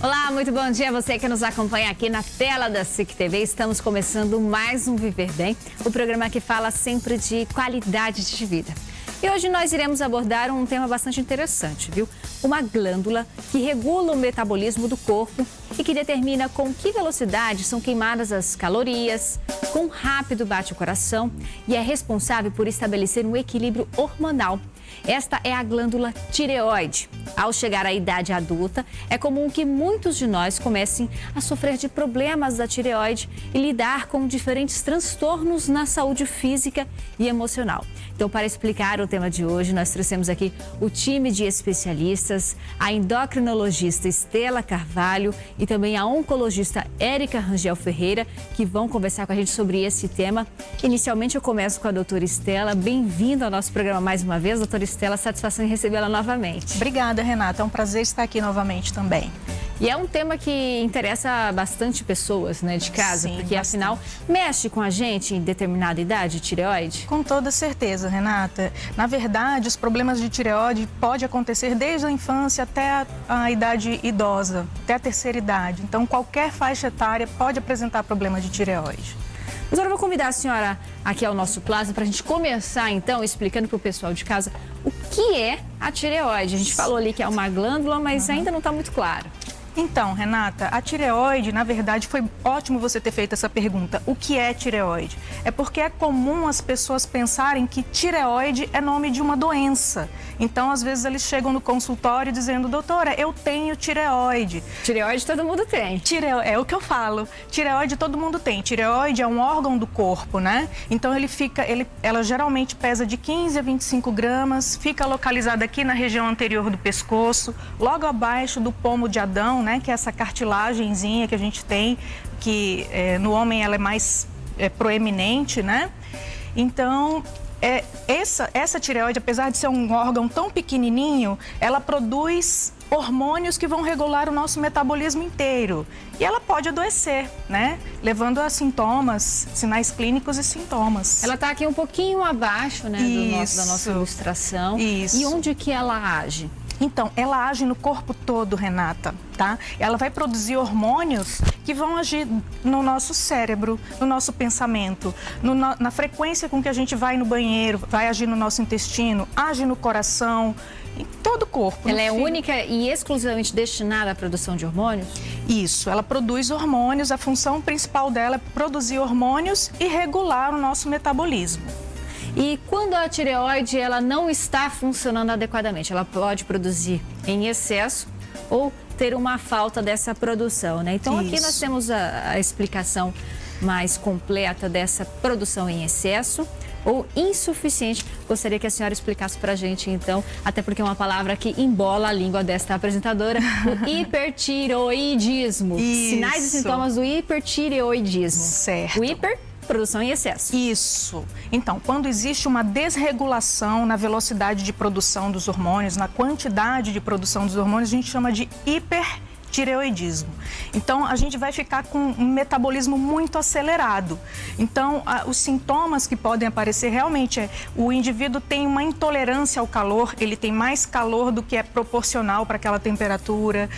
Olá, muito bom dia a você que nos acompanha aqui na tela da SIC TV. Estamos começando mais um Viver Bem, o programa que fala sempre de qualidade de vida. E hoje nós iremos abordar um tema bastante interessante, viu? Uma glândula que regula o metabolismo do corpo e que determina com que velocidade são queimadas as calorias, quão rápido bate o coração e é responsável por estabelecer um equilíbrio hormonal. Esta é a glândula tireoide. Ao chegar à idade adulta, é comum que muitos de nós comecem a sofrer de problemas da tireoide e lidar com diferentes transtornos na saúde física e emocional. Então, para explicar o tema de hoje, nós trouxemos aqui o time de especialistas, a endocrinologista Estela Carvalho e também a oncologista Érica Rangel Ferreira, que vão conversar com a gente sobre esse tema. Inicialmente, eu começo com a doutora Estela. Bem-vinda ao nosso programa mais uma vez, doutora Estela. Satisfação em recebê-la novamente. Obrigada, Renata. É um prazer estar aqui novamente também. E é um tema que interessa bastante pessoas, né, de casa, Sim, porque bastante. afinal mexe com a gente em determinada idade, tireoide? Com toda certeza, Renata. Na verdade, os problemas de tireoide podem acontecer desde a infância até a idade idosa, até a terceira idade. Então, qualquer faixa etária pode apresentar problemas de tireoide. Mas agora eu vou convidar a senhora aqui ao nosso Plaza para a gente começar, então, explicando para o pessoal de casa o que é a tireoide. A gente falou ali que é uma glândula, mas ainda não está muito claro. Então, Renata, a tireoide, na verdade, foi ótimo você ter feito essa pergunta. O que é tireoide? É porque é comum as pessoas pensarem que tireoide é nome de uma doença. Então, às vezes, eles chegam no consultório dizendo, doutora, eu tenho tireoide. Tireoide todo mundo tem. É o que eu falo. Tireoide todo mundo tem. Tireoide é um órgão do corpo, né? Então, ela geralmente pesa de 15 a 25 gramas, fica localizada aqui na região anterior do pescoço, logo abaixo do pomo de Adão, né, que é essa cartilagenzinha que a gente tem, que no homem ela é mais proeminente, né? Então, essa tireoide, apesar de ser um órgão tão pequenininho, ela produz hormônios que vão regular o nosso metabolismo inteiro. E ela pode adoecer, né? Levando a sintomas, sinais clínicos e sintomas. Ela está aqui um pouquinho abaixo, né, da nossa ilustração. Isso. E onde que ela age? Então, ela age no corpo todo, Renata, tá? Ela vai produzir hormônios que vão agir no nosso cérebro, no nosso pensamento, na frequência com que a gente vai no banheiro, vai agir no nosso intestino, age no coração, em todo o corpo. Ela é única e exclusivamente destinada à produção de hormônios? Isso, ela produz hormônios, a função principal dela é produzir hormônios e regular o nosso metabolismo. E quando a tireoide ela não está funcionando adequadamente, ela pode produzir em excesso ou ter uma falta dessa produção, né? Então aqui nós temos a explicação mais completa dessa produção em excesso ou insuficiente. Gostaria que a senhora explicasse pra gente, então, até porque é uma palavra que embola a língua desta apresentadora, o hipertireoidismo. Isso. Sinais e sintomas do hipertireoidismo. Certo. O hiper, produção em excesso. Isso. Então, quando existe uma desregulação na velocidade de produção dos hormônios, na quantidade de produção dos hormônios, a gente chama de hipertireoidismo. Então, a gente vai ficar com um metabolismo muito acelerado. Então, os sintomas que podem aparecer realmente o indivíduo tem uma intolerância ao calor, ele tem mais calor do que é proporcional para aquela temperatura,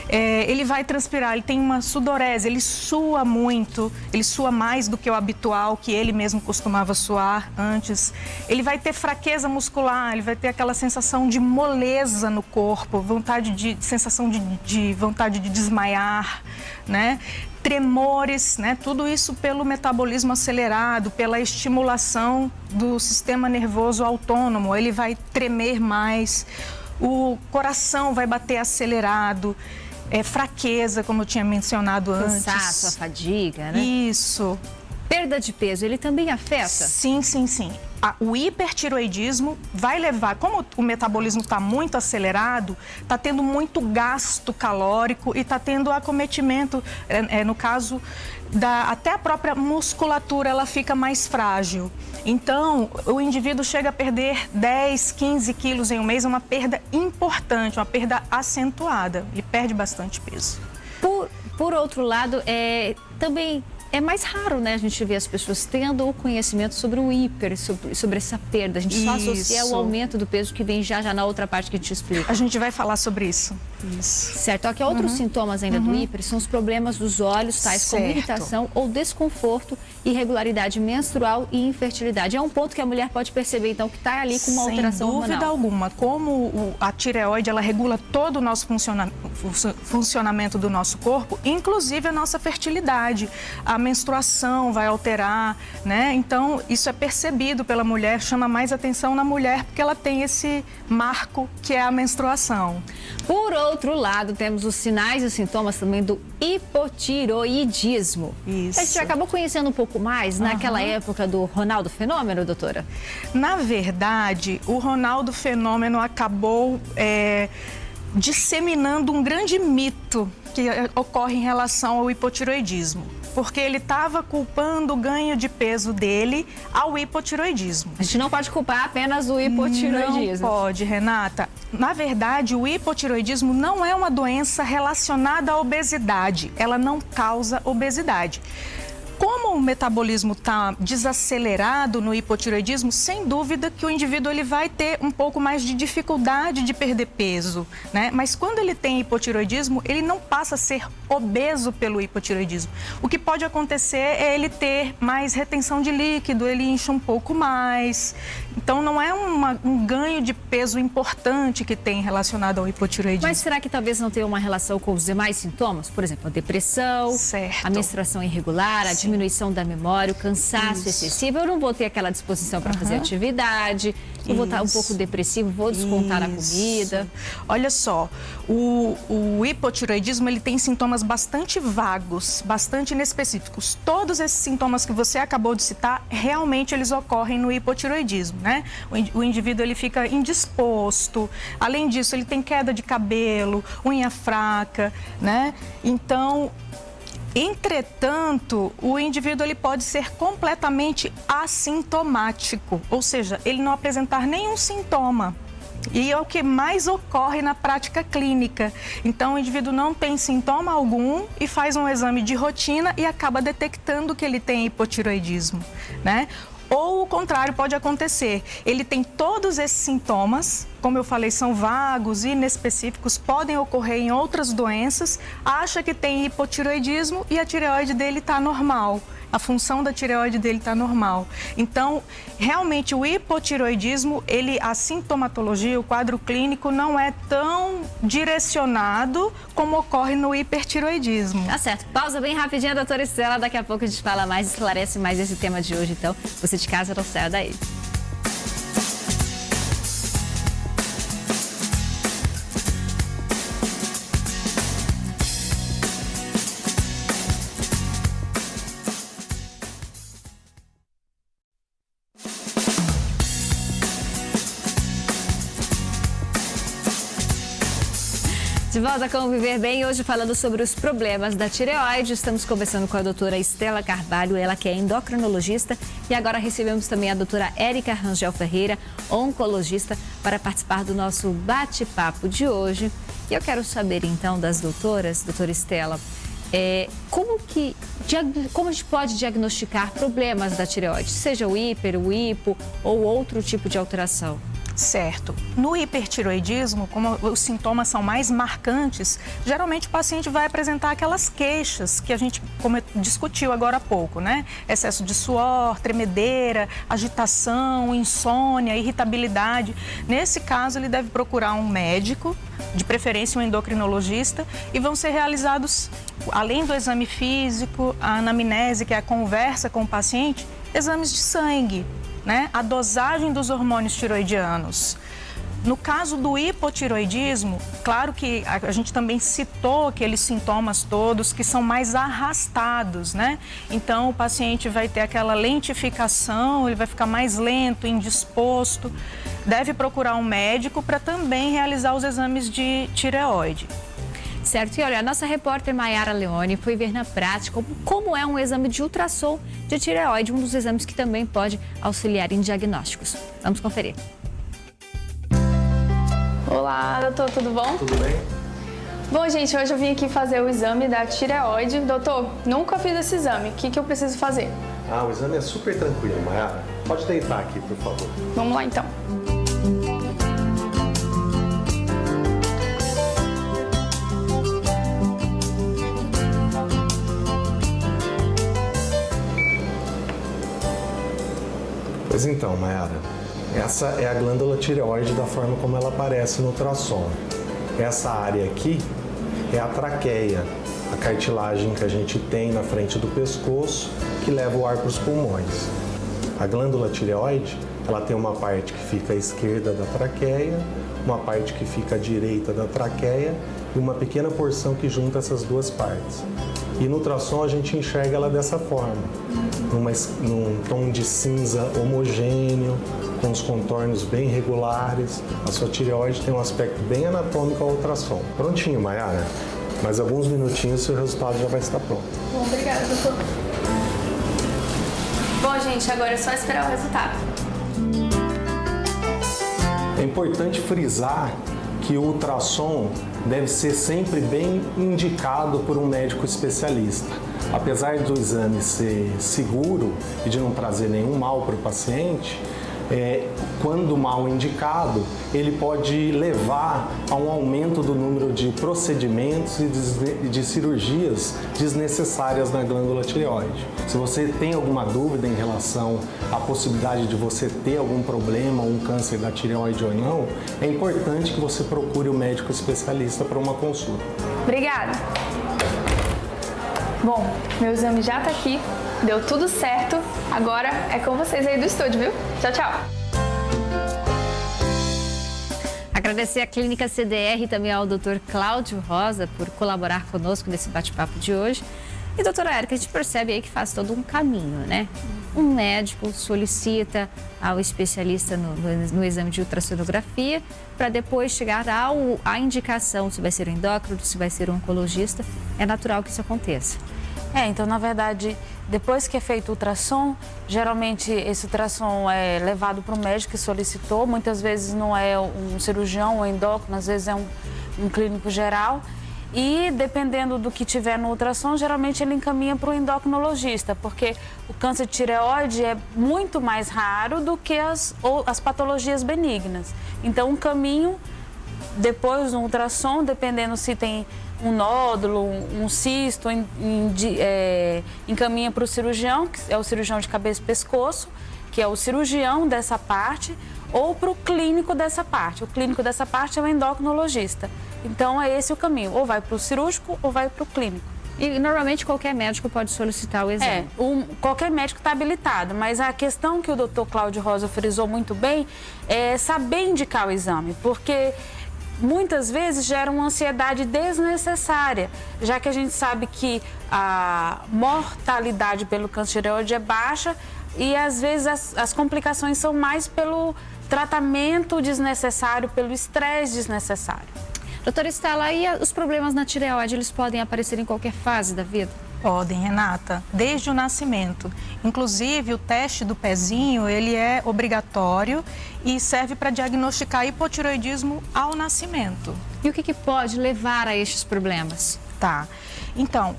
ele vai transpirar, ele tem uma sudorese, ele sua muito, ele sua mais do que o habitual, que ele mesmo costumava suar antes. Ele vai ter fraqueza muscular, ele vai ter aquela sensação de moleza no corpo, sensação de vontade de desmaiar, né? Tremores, né? Tudo isso pelo metabolismo acelerado, pela estimulação do sistema nervoso autônomo. Ele vai tremer mais, o coração vai bater acelerado, fraqueza, como eu tinha mencionado antes. Cansaço, a fadiga, né? Isso. Perda de peso, ele também afeta? Sim. O hipertireoidismo vai levar, como o metabolismo está muito acelerado, está tendo muito gasto calórico e está tendo acometimento, no caso, até a própria musculatura ela fica mais frágil. Então, o indivíduo chega a perder 10, 15 quilos em um mês, é uma perda importante, uma perda acentuada. Ele perde bastante peso. Por outro lado, também é mais raro, né? A gente vê as pessoas tendo o conhecimento sobre o hiper, sobre essa perda. A gente só associa o aumento do peso que vem já na outra parte que a gente explica. A gente vai falar sobre isso. Certo. Aqui, outros sintomas ainda do hiper são os problemas dos olhos, tais como irritação ou desconforto, irregularidade menstrual e infertilidade. É um ponto que a mulher pode perceber, então, que está ali com uma alteração hormonal. Sem dúvida alguma. Como a tireoide, ela regula todo o nosso funcionamento do nosso corpo, inclusive a nossa fertilidade. A menstruação vai alterar, né? Então, isso é percebido pela mulher, chama mais atenção na mulher, porque ela tem esse marco que é a menstruação. Por outro lado, temos os sinais e sintomas também do hipotiroidismo. Isso. A gente acabou conhecendo um pouco mais naquela época do Ronaldo Fenômeno, doutora? Na verdade, o Ronaldo Fenômeno acabou disseminando um grande mito que ocorre em relação ao hipotiroidismo. Porque ele estava culpando o ganho de peso dele ao hipotiroidismo. A gente não pode culpar apenas o hipotiroidismo. Não pode, Renata. Na verdade, o hipotiroidismo não é uma doença relacionada à obesidade. Ela não causa obesidade. Como o metabolismo está desacelerado no hipotiroidismo, sem dúvida que o indivíduo ele vai ter um pouco mais de dificuldade de perder peso, né? Mas quando ele tem hipotiroidismo, ele não passa a ser obeso pelo hipotiroidismo. O que pode acontecer é ele ter mais retenção de líquido, ele incha um pouco mais. Então, não é um ganho de peso importante que tem relacionado ao hipotiroidismo. Mas será que talvez não tenha uma relação com os demais sintomas? Por exemplo, a depressão, a menstruação irregular, a diminuição da memória, o cansaço excessivo. Eu não vou ter aquela disposição para fazer atividade, eu vou estar um pouco depressivo, vou descontar na comida. Olha só, o hipotiroidismo ele tem sintomas bastante vagos, bastante inespecíficos. Todos esses sintomas que você acabou de citar, realmente eles ocorrem no hipotiroidismo, né? O indivíduo ele fica indisposto, além disso ele tem queda de cabelo, unha fraca, né? Então, entretanto, o indivíduo ele pode ser completamente assintomático, ou seja, ele não apresentar nenhum sintoma. E é o que mais ocorre na prática clínica. Então, o indivíduo não tem sintoma algum e faz um exame de rotina e acaba detectando que ele tem hipotiroidismo, né? Ou o contrário pode acontecer. Ele tem todos esses sintomas, como eu falei, são vagos e inespecíficos, podem ocorrer em outras doenças, acha que tem hipotiroidismo e a tireoide dele está normal. A função da tireoide dele está normal. Então, realmente, o hipotiroidismo, a sintomatologia, o quadro clínico não é tão direcionado como ocorre no hipertiroidismo. Tá certo. Pausa bem rapidinho, doutora Estela. Daqui a pouco a gente fala mais, esclarece mais esse tema de hoje. Então, você de casa não saia daí. De volta com o Viver Bem, hoje falando sobre os problemas da tireoide. Estamos conversando com a doutora Estela Carvalho, ela que é endocrinologista. E agora recebemos também a doutora Érica Rangel Ferreira, oncologista, para participar do nosso bate-papo de hoje. E eu quero saber então das doutoras, doutora Estela, como a gente pode diagnosticar problemas da tireoide, seja o hiper, o hipo ou outro tipo de alteração? Certo. No hipertiroidismo, como os sintomas são mais marcantes, geralmente o paciente vai apresentar aquelas queixas que a gente discutiu agora há pouco, né? Excesso de suor, tremedeira, agitação, insônia, irritabilidade. Nesse caso, ele deve procurar um médico, de preferência um endocrinologista, e vão ser realizados, além do exame físico, a anamnese, que é a conversa com o paciente, exames de sangue, né? A dosagem dos hormônios tiroidianos. No caso do hipotiroidismo, claro que a gente também citou aqueles sintomas todos que são mais arrastados, né? Então, o paciente vai ter aquela lentificação, ele vai ficar mais lento, indisposto. Deve procurar um médico para também realizar os exames de tireoide. Certo, e olha, a nossa repórter Maiara Leone foi ver na prática como é um exame de ultrassom de tireoide, um dos exames que também pode auxiliar em diagnósticos. Vamos conferir. Olá, doutor, tudo bom? Tudo bem? Bom, gente, hoje eu vim aqui fazer o exame da tireoide. Doutor, nunca fiz esse exame. O que eu preciso fazer? O exame é super tranquilo, Mayara. Pode deitar aqui, por favor. Vamos lá, então. Pois então, Mayara, essa é a glândula tireoide da forma como ela aparece no ultrassom. Essa área aqui é a traqueia, a cartilagem que a gente tem na frente do pescoço que leva o ar para os pulmões. A glândula tireoide, ela tem uma parte que fica à esquerda da traqueia, uma parte que fica à direita da traqueia e uma pequena porção que junta essas duas partes. E no ultrassom a gente enxerga ela dessa forma, num tom de cinza homogêneo, com os contornos bem regulares. A sua tireoide tem um aspecto bem anatômico ao ultrassom. Prontinho, Mayara. Mais alguns minutinhos e o resultado já vai estar pronto. Bom, obrigada, doutor. Bom, gente, agora é só esperar o resultado. É importante frisar que o ultrassom deve ser sempre bem indicado por um médico especialista. Apesar do exame ser seguro e de não trazer nenhum mal para o paciente, quando mal indicado, ele pode levar a um aumento do número de procedimentos e de cirurgias desnecessárias na glândula tireoide. Se você tem alguma dúvida em relação à possibilidade de você ter algum problema, um câncer da tireoide ou não, é importante que você procure o médico especialista para uma consulta. Obrigada. Bom, meu exame já tá aqui, deu tudo certo. Agora é com vocês aí do estúdio, viu? Tchau, tchau. Agradecer à Clínica CDR e também ao Dr. Cláudio Rosa por colaborar conosco nesse bate-papo de hoje. E, doutora Érica, a gente percebe aí que faz todo um caminho, né? Um médico solicita ao especialista no exame de ultrassonografia para depois chegar à indicação se vai ser um endócrino, se vai ser um oncologista. É natural que isso aconteça. Então, na verdade, depois que é feito o ultrassom, geralmente esse ultrassom é levado para o médico que solicitou. Muitas vezes não é um cirurgião ou endócrino, às vezes é um clínico geral. E dependendo do que tiver no ultrassom, geralmente ele encaminha para o endocrinologista, porque o câncer de tireoide é muito mais raro do que as patologias benignas. Então, um caminho, depois do ultrassom, dependendo se tem um nódulo, um cisto, encaminha para o cirurgião, que é o cirurgião de cabeça e pescoço, que é o cirurgião dessa parte, ou para o clínico dessa parte. O clínico dessa parte é o endocrinologista. Então, é esse o caminho. Ou vai para o cirúrgico ou vai para o clínico. E, normalmente, qualquer médico pode solicitar o exame. Qualquer médico está habilitado. Mas a questão que o Dr. Cláudio Rosa frisou muito bem é saber indicar o exame. Porque muitas vezes gera uma ansiedade desnecessária, já que a gente sabe que a mortalidade pelo câncer de tireoide é baixa e, às vezes, as complicações são mais pelo tratamento desnecessário, pelo estresse desnecessário. Doutora Estela, e os problemas na tireoide, eles podem aparecer em qualquer fase da vida? Podem, Renata, desde o nascimento. Inclusive, o teste do pezinho, ele é obrigatório e serve para diagnosticar hipotireoidismo ao nascimento. E o que pode levar a estes problemas? Tá. Então,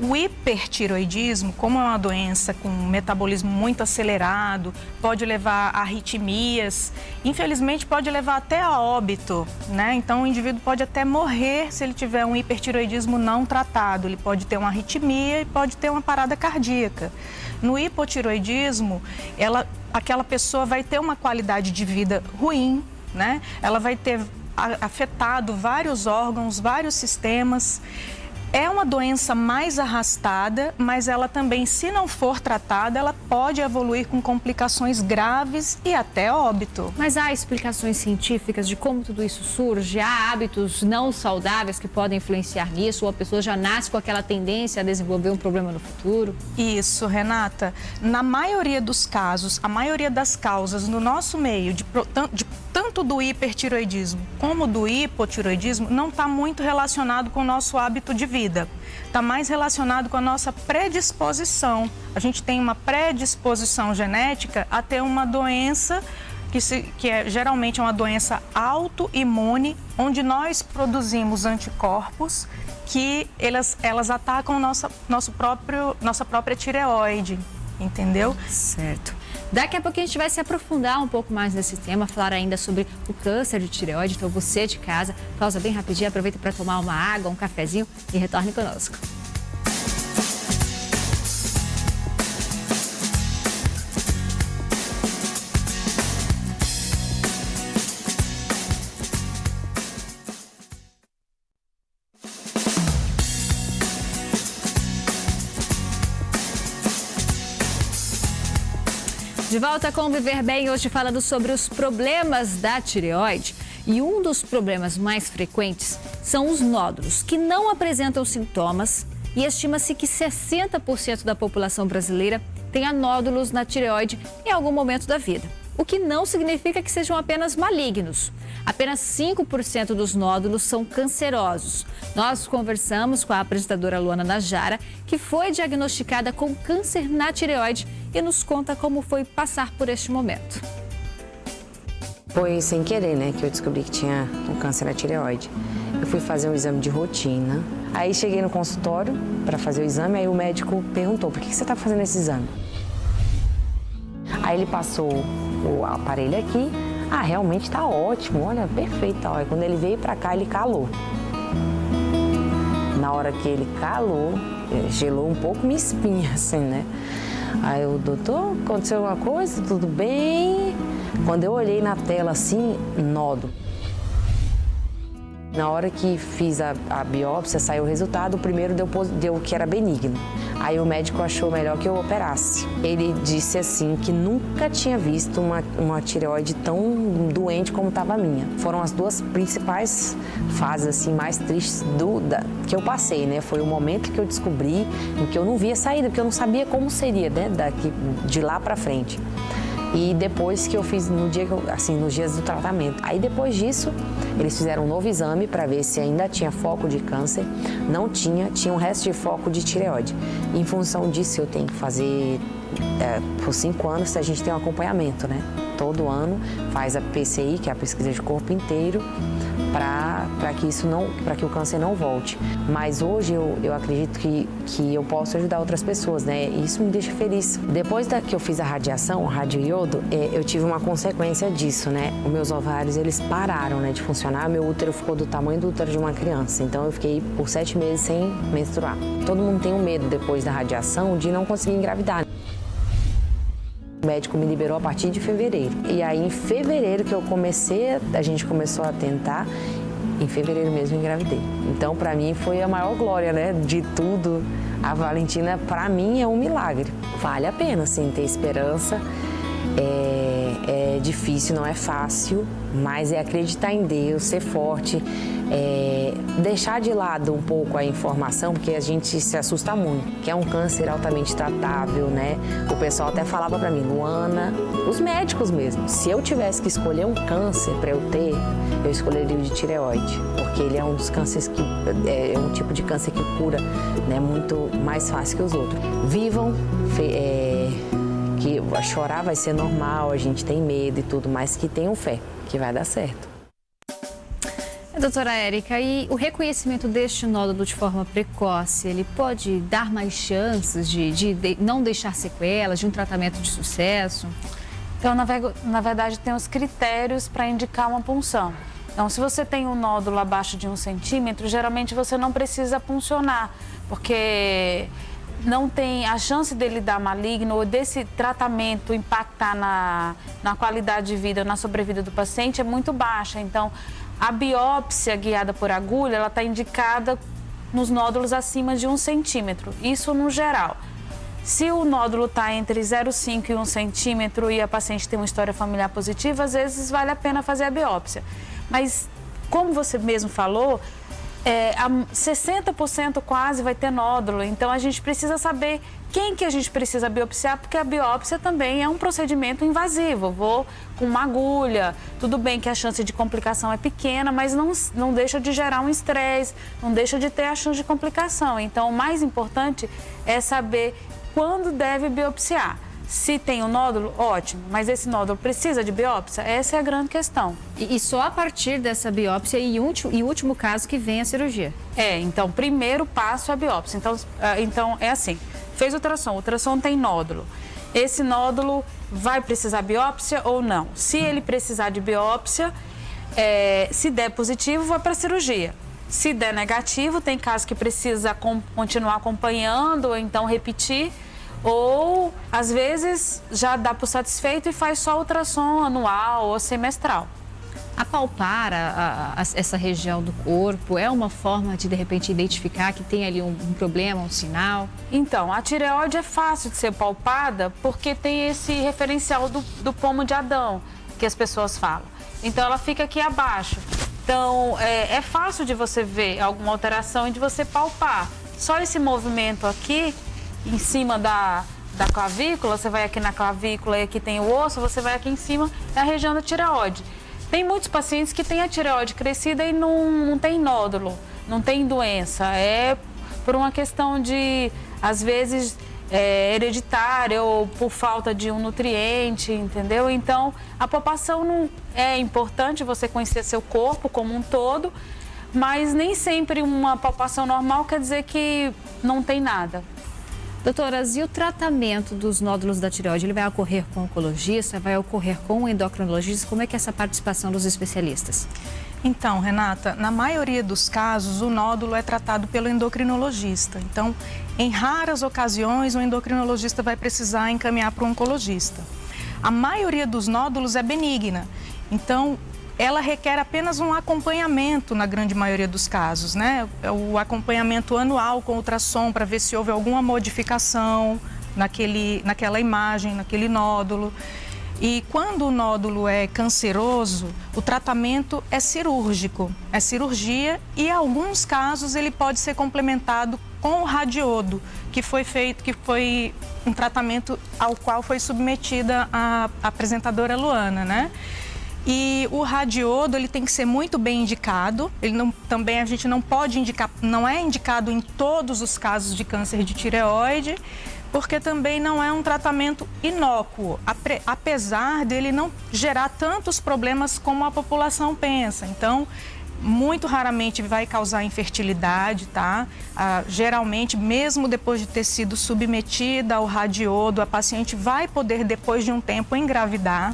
o hipertireoidismo, como é uma doença com um metabolismo muito acelerado, pode levar a arritmias, infelizmente pode levar até a óbito, né? Então, o indivíduo pode até morrer se ele tiver um hipertireoidismo não tratado. Ele pode ter uma arritmia e pode ter uma parada cardíaca. No hipotireoidismo, aquela pessoa vai ter uma qualidade de vida ruim, né? Ela vai ter afetado vários órgãos, vários sistemas. É uma doença mais arrastada, mas ela também, se não for tratada, ela pode evoluir com complicações graves e até óbito. Mas há explicações científicas de como tudo isso surge? Há hábitos não saudáveis que podem influenciar nisso? Ou a pessoa já nasce com aquela tendência a desenvolver um problema no futuro? Isso, Renata. Na maioria dos casos, a maioria das causas no nosso meio, tanto do hipertireoidismo como do hipotireoidismo, não está muito relacionado com o nosso hábito de vida. Está mais relacionado com a nossa predisposição. A gente tem uma predisposição genética a ter uma doença geralmente é uma doença autoimune, onde nós produzimos anticorpos que elas atacam nossa própria tireoide, entendeu? Certo. Daqui a pouquinho a gente vai se aprofundar um pouco mais nesse tema, falar ainda sobre o câncer de tireoide. Então você de casa, pausa bem rapidinho, aproveita para tomar uma água, um cafezinho e retorne conosco. De volta com o Viver Bem, hoje falando sobre os problemas da tireoide. E um dos problemas mais frequentes são os nódulos, que não apresentam sintomas, e estima-se que 60% da população brasileira tenha nódulos na tireoide em algum momento da vida. O que não significa que sejam apenas malignos. Apenas 5% dos nódulos são cancerosos. Nós conversamos com a apresentadora Luana Najara, que foi diagnosticada com câncer na tireoide e nos conta como foi passar por este momento. Foi sem querer, né, que eu descobri que tinha um câncer na tireoide. Eu fui fazer um exame de rotina. Aí cheguei no consultório para fazer o exame, aí o médico perguntou: por que você está fazendo esse exame? Aí ele passou o aparelho aqui. Ah, realmente está ótimo, olha, perfeito. Aí quando ele veio para cá, ele calou. Na hora que ele calou, gelou um pouco minha espinha, assim, né? Aí o doutor, aconteceu alguma coisa? Tudo bem? Quando eu olhei na tela assim, nódulo. Na hora que fiz a biópsia, saiu o resultado, o primeiro deu que era benigno. Aí o médico achou melhor que eu operasse. Ele disse assim que nunca tinha visto uma tireoide tão doente como estava a minha. Foram as duas principais fases assim, mais tristes que eu passei, né? Foi o momento que eu descobri em que eu não via saída, porque eu não sabia como seria, né? De lá para frente. E depois que eu fiz nos dias do tratamento. Aí depois disso, eles fizeram um novo exame para ver se ainda tinha foco de câncer. Não tinha, tinha um resto de foco de tireoide. Em função disso, eu tenho que fazer, por 5 anos, a gente tem um acompanhamento, né? Todo ano faz a PCI, que é a pesquisa de corpo inteiro, para que o câncer não volte. Mas hoje eu acredito que eu posso ajudar outras pessoas, né? E isso me deixa feliz. Depois que eu fiz a radiação, o radioiodo, eu tive uma consequência disso, né? Os meus ovários, eles pararam, né, de funcionar. Meu útero ficou do tamanho do útero de uma criança. Então eu fiquei por 7 meses sem menstruar. Todo mundo tem um medo depois da radiação de não conseguir engravidar. O médico me liberou a partir de fevereiro. E aí, em fevereiro que a gente começou a tentar, em fevereiro mesmo engravidei. Então, para mim, foi a maior glória, né, de tudo. A Valentina, para mim, é um milagre. Vale a pena, sim, ter esperança. É difícil, não é fácil, mas é acreditar em Deus, ser forte, deixar de lado um pouco a informação, porque a gente se assusta muito, que é um câncer altamente tratável, né? O pessoal até falava para mim, Luana, os médicos mesmo, se eu tivesse que escolher um câncer para eu ter, eu escolheria o de tireoide, porque ele é um dos cânceres que é um tipo de câncer que cura, né, muito mais fácil que os outros. Vivam, que chorar vai ser normal, a gente tem medo e tudo, mas que tenham fé, que vai dar certo. Doutora Érica, e o reconhecimento deste nódulo de forma precoce, ele pode dar mais chances de não deixar sequelas, de um tratamento de sucesso? Então, na verdade, tem os critérios para indicar uma punção. Então, se você tem um nódulo abaixo de 1 centímetro, geralmente você não precisa puncionar, porque não tem a chance dele dar maligno ou desse tratamento impactar na qualidade de vida, na sobrevida do paciente é muito baixa. Então, a biópsia guiada por agulha, ela está indicada nos nódulos acima de 1 centímetro, isso no geral. Se o nódulo está entre 0,5 e 1 centímetro e a paciente tem uma história familiar positiva, às vezes vale a pena fazer a biópsia. Mas, como você mesmo falou, 60% quase vai ter nódulo, então a gente precisa saber quem que a gente precisa biopsiar, porque a biópsia também é um procedimento invasivo. Eu vou com uma agulha, tudo bem que a chance de complicação é pequena, mas não deixa de gerar um estresse, não deixa de ter a chance de complicação. Então, o mais importante é saber quando deve biopsiar. Se tem um nódulo, ótimo, mas esse nódulo precisa de biópsia? Essa é a grande questão. E só a partir dessa biópsia e último caso que vem a cirurgia? Então, primeiro passo é a biópsia. Então é assim, fez o ultrassom tem nódulo. Esse nódulo vai precisar de biópsia ou não? Se ele precisar de biópsia, se der positivo, vai para a cirurgia. Se der negativo, tem casos que precisa continuar acompanhando ou então repetir. Ou, às vezes, já dá por satisfeito e faz só ultrassom anual ou semestral. Apalpar essa região do corpo é uma forma de repente, identificar que tem ali um problema, um sinal? Então, a tireoide é fácil de ser palpada porque tem esse referencial do pomo de Adão, que as pessoas falam. Então, ela fica aqui abaixo. Então, é fácil de você ver alguma alteração e de você palpar. Só esse movimento aqui, em cima da clavícula, você vai aqui na clavícula e aqui tem o osso, você vai aqui em cima, é a região da tireoide. Tem muitos pacientes que têm a tireoide crescida e não tem nódulo, não tem doença. É por uma questão de, às vezes, hereditária ou por falta de um nutriente, entendeu? Então, a palpação não é importante você conhecer seu corpo como um todo, mas nem sempre uma palpação normal quer dizer que não tem nada. Doutoras, e o tratamento dos nódulos da tireoide? Ele vai ocorrer com o oncologista, vai ocorrer com o endocrinologista? Como é que é essa participação dos especialistas? Então, Renata, na maioria dos casos, o nódulo é tratado pelo endocrinologista. Então, em raras ocasiões, o endocrinologista vai precisar encaminhar para o oncologista. A maioria dos nódulos é benigna, então ela requer apenas um acompanhamento na grande maioria dos casos, né? O acompanhamento anual com ultrassom para ver se houve alguma modificação naquela imagem, naquele nódulo. E quando o nódulo é canceroso, o tratamento é cirúrgico, é cirurgia e em alguns casos ele pode ser complementado com o radiodo, que foi um tratamento ao qual foi submetida a apresentadora Luana, né? E o radiodo, ele tem que ser muito bem indicado. Também a gente não pode indicar, não é indicado em todos os casos de câncer de tireoide, porque também não é um tratamento inócuo, apesar dele não gerar tantos problemas como a população pensa. Então, muito raramente vai causar infertilidade, tá? Geralmente, mesmo depois de ter sido submetida ao radiodo, a paciente vai poder, depois de um tempo, engravidar.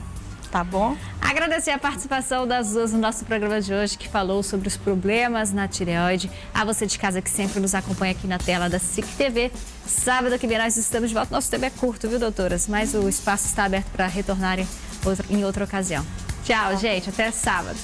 Tá bom? Agradecer a participação das duas no nosso programa de hoje, que falou sobre os problemas na tireoide. A você de casa que sempre nos acompanha aqui na tela da SIC TV. Sábado que vem nós estamos de volta. Nosso tempo é curto, viu, doutoras? Mas o espaço está aberto para retornarem em outra ocasião. Tchau, gente. Até sábado.